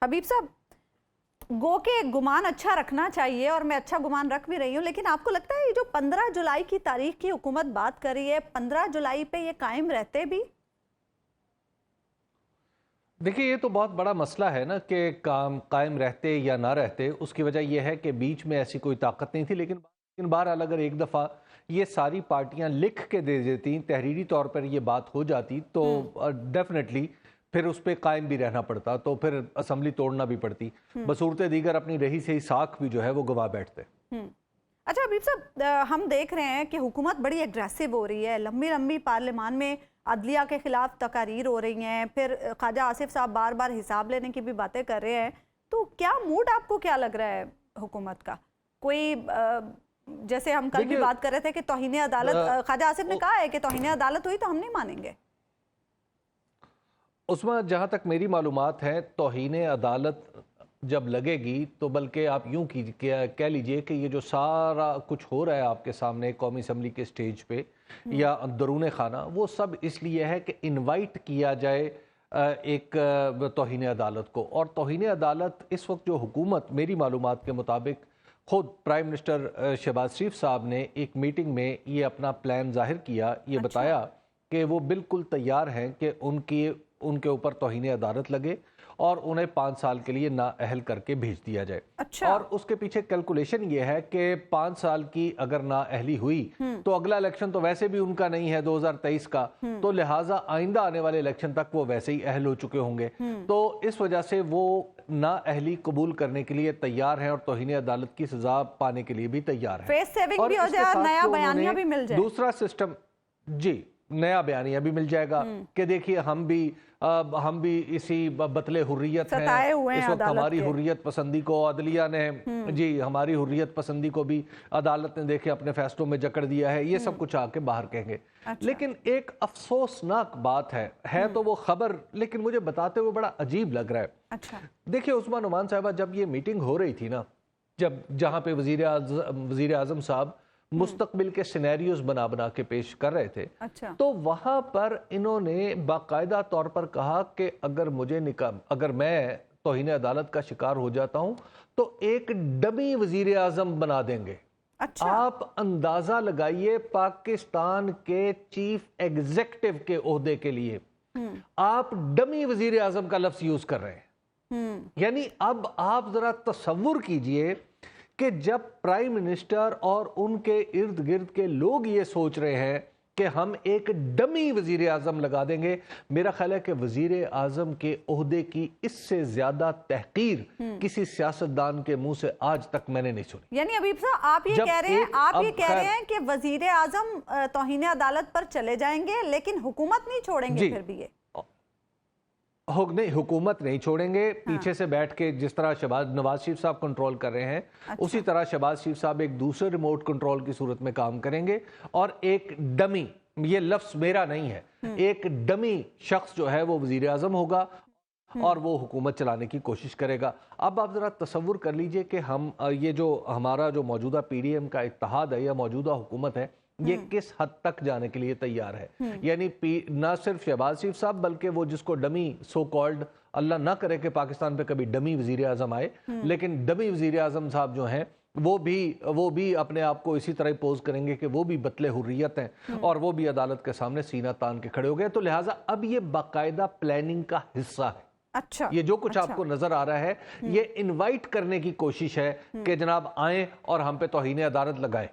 حبیب صاحب، گو کہ گمان اچھا رکھنا چاہیے اور میں اچھا گمان رکھ بھی رہی ہوں، لیکن آپ کو لگتا ہے یہ جو 15 جولائی کی تاریخ کی حکومت بات کر رہی ہے، 15 جولائی پہ یہ قائم رہتے بھی؟ دیکھیں، یہ تو بہت بڑا مسئلہ ہے نا کہ قائم رہتے یا نہ رہتے. اس کی وجہ یہ ہے کہ بیچ میں ایسی کوئی طاقت نہیں تھی، لیکن بہرحال اگر ایک دفعہ یہ ساری پارٹیاں لکھ کے دے دیتی، تحریری طور پر یہ بات ہو جاتی، تو ڈیفینیٹلی پھر اس پہ قائم بھی رہنا پڑتا، تو پھر اسمبلی توڑنا بھی پڑتی. بصورت دیگر اپنی رہی سے ساکھ بھی جو ہے وہ گوا بیٹھتے. اچھا حبیب صاحب، ہم دیکھ رہے ہیں کہ حکومت بڑی ایگریسو ہو رہی ہے، لمبی لمبی پارلیمان میں عدلیہ کے خلاف تقاریر ہو رہی ہیں، پھر خواجہ آصف صاحب بار بار حساب لینے کی بھی باتیں کر رہے ہیں. تو کیا موڈ آپ کو کیا لگ رہا ہے حکومت کا؟ کوئی جیسے ہم کل بھی بات کر رہے تھے کہ توہین عدالت، خواجہ آصف نے کہا ہے کہ توہین عدالت ہوئی تو ہم نہیں مانیں گے. عثمان، جہاں تک میری معلومات ہیں، توہین عدالت جب لگے گی تو بلکہ آپ یوں کہہ لیجئے کہ یہ جو سارا کچھ ہو رہا ہے آپ کے سامنے قومی اسمبلی کے سٹیج پہ یا اندرون خانہ، وہ سب اس لیے ہے کہ انوائٹ کیا جائے ایک توہین عدالت کو. اور توہین عدالت اس وقت جو حکومت، میری معلومات کے مطابق خود پرائم منسٹر شہباز شریف صاحب نے ایک میٹنگ میں یہ اپنا پلان ظاہر کیا، یہ بتایا کہ وہ بالکل تیار ہیں کہ ان کے اوپر توہین عدالت لگے اور انہیں 5 سال کے لیے نااہل کر کے بھیج دیا جائے. اور اس کے پیچھے کیلکولیشن یہ ہے کہ 5 سال کی اگر نااہلی ہوئی تو اگلا الیکشن تو ویسے بھی ان کا نہیں ہے 2023 کا، تو لہٰذا آئندہ آنے والے الیکشن تک وہ ویسے ہی اہل ہو چکے ہوں گے. تو اس وجہ سے وہ نااہلی قبول کرنے کے لیے تیار ہیں اور توہین عدالت کی سزا پانے کے لیے بھی تیار ہیں. فیس سیونگ بھی ہو جائے اور نیا بیانیہ بھی مل جائے. دوسرا سسٹم، جی، نیا بیانیہ بھی مل جائے گا کہ دیکھیے ہم بھی اسی بطل حریت ہیں، اس وقت ہماری حریت پسندی کو عدلیہ نے، جی، ہماری حریت پسندی کو بھی عدالت نے دیکھے اپنے فیصلوں میں جکڑ دیا ہے، یہ سب کچھ آ کے باہر کہیں گے. لیکن ایک افسوسناک بات ہے تو وہ خبر، لیکن مجھے بتاتے ہوئے بڑا عجیب لگ رہا ہے. دیکھیے عثمان نعمان صاحبہ، جب یہ میٹنگ ہو رہی تھی نا، جہاں پہ وزیر اعظم صاحب مستقبل کے سینیریوز بنا کے پیش کر رہے تھے، تو وہاں پر انہوں نے باقاعدہ طور پر کہا کہ اگر میں توہین عدالت کا شکار ہو جاتا ہوں تو ایک ڈمی وزیر اعظم بنا دیں گے. آپ اندازہ لگائیے، پاکستان کے چیف ایگزیکٹو کے عہدے کے لیے آپ ڈمی وزیر اعظم کا لفظ یوز کر رہے ہیں. یعنی اب آپ ذرا تصور کیجئے کہ جب پرائم منسٹر اور ان کے ارد گرد کے لوگ یہ سوچ رہے ہیں کہ ہم ایک ڈمی وزیر اعظم لگا دیں گے، میرا خیال ہے کہ وزیر اعظم کے عہدے کی اس سے زیادہ تحقیر کسی سیاستدان کے منہ سے آج تک میں نے نہیں سنی. یعنی حبیب صاحب، آپ یہ کہہ رہے ہیں کہ وزیر اعظم توہین عدالت پر چلے جائیں گے لیکن حکومت نہیں چھوڑیں گے پھر بھی؟ یہ نہیں، حکومت نہیں چھوڑیں گے. پیچھے سے بیٹھ کے جس طرح نواز شریف صاحب کنٹرول کر رہے ہیں، اسی طرح شہباز شریف صاحب ایک دوسرے ریموٹ کنٹرول کی صورت میں کام کریں گے اور ایک ڈمی، یہ لفظ میرا نہیں ہے، ایک ڈمی شخص جو ہے وہ وزیر اعظم ہوگا اور وہ حکومت چلانے کی کوشش کرے گا. اب آپ ذرا تصور کر لیجئے کہ یہ جو ہمارا جو موجودہ پی ڈی ایم کا اتحاد ہے یا موجودہ حکومت ہے، یہ کس حد تک جانے کے لیے تیار ہے. یعنی نہ صرف شہباز شریف صاحب بلکہ وہ جس کو ڈمی سو کالڈ، اللہ نہ کرے کہ پاکستان پہ کبھی ڈمی وزیر اعظم آئے، لیکن ڈمی وزیر اعظم صاحب جو ہیں وہ بھی اپنے آپ کو اسی طرح پوز کریں گے کہ وہ بھی بطل حریت ہیں اور وہ بھی عدالت کے سامنے سینہ تان کے کھڑے ہو گئے. تو لہٰذا اب یہ باقاعدہ پلاننگ کا حصہ ہے. یہ جو کچھ آپ کو نظر آ رہا ہے، یہ انوائٹ کرنے کی کوشش ہے کہ جناب آئیں اور ہم پہ توہین عدالت لگائیں.